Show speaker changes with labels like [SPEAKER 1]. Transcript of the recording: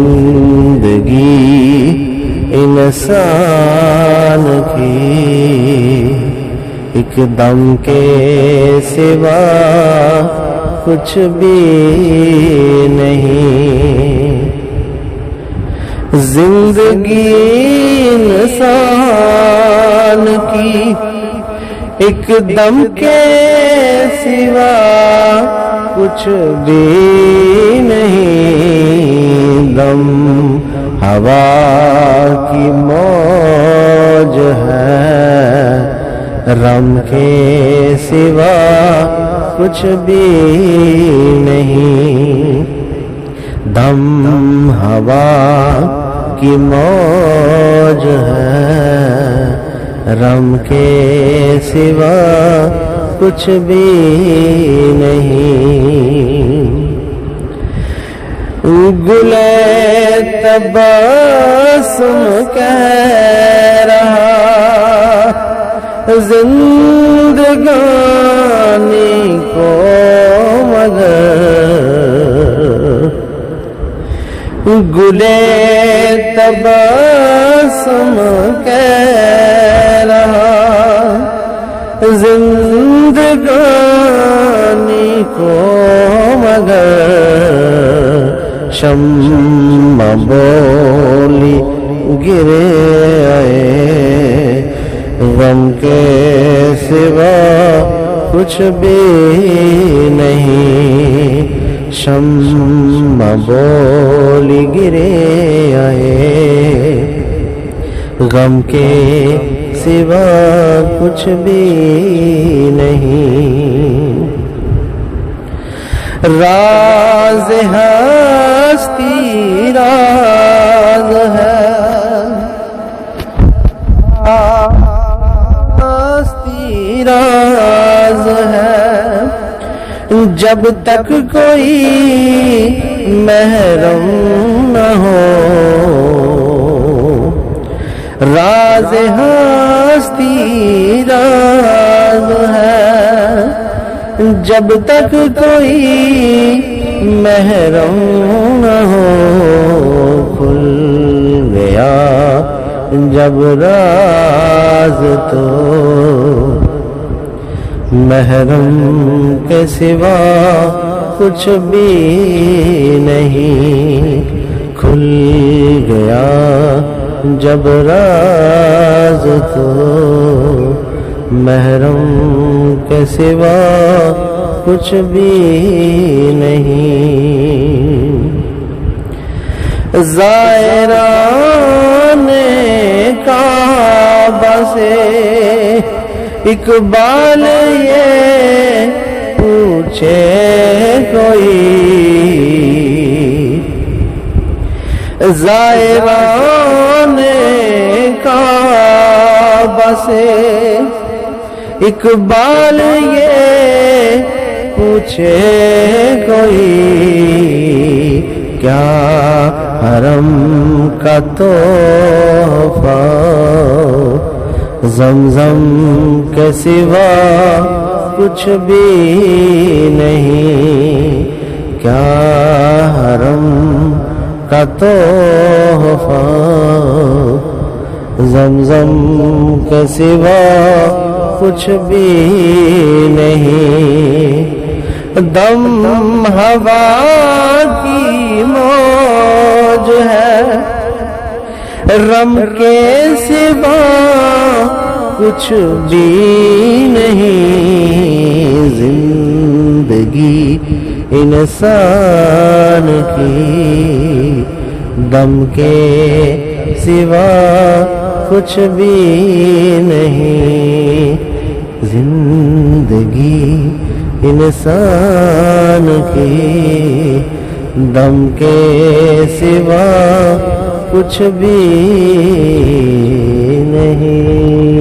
[SPEAKER 1] زندگی انسان کی ایک دم کے سوا کچھ بھی نہیں. زندگی انسان کی ایک دم کے سوا کچھ بھی نہیں. دم ہوا کی موج ہے، رم کے سوا کچھ بھی نہیں. دم ہوا کی موج ہے، رم کے سوا کچھ بھی نہیں. گلے تبسم کہہ رہا زندگانی کو مگر، گلے تبسم کہہ رہا زندگانی کو مگر، شمع بولی گرے آئے غم کے سوا کچھ بھی نہیں. شمع بولی گرے آئے غم کے سوا کچھ بھی نہیں. راز ہستی راز ہے، ہستی راز ہے، جب تک کوئی محرم نہ ہو. راز ہستی راز ہے، جب تک کوئی محرم نہ ہو. کھل گیا جب راز تو محرم کے سوا کچھ بھی نہیں. کھل گیا جب راز تو محرم کے سوا کچھ بھی نہیں. زائران کعبہ سے اقبال یہ پوچھے کوئی، زائران کعبہ سے اقبال یہ پوچھے کوئی، کیا حرم کا تحفہ زمزم کے سوا کچھ بھی نہیں. کیا حرم کا تحفہ زمزم کے سوا کچھ بھی نہیں. دم ہوا کی موج ہے، رم کے سوا کچھ بھی نہیں. زندگی انسان کی دم کے سوا کچھ بھی نہیں. زندگی انسان کی دم کے سوا کچھ بھی نہیں.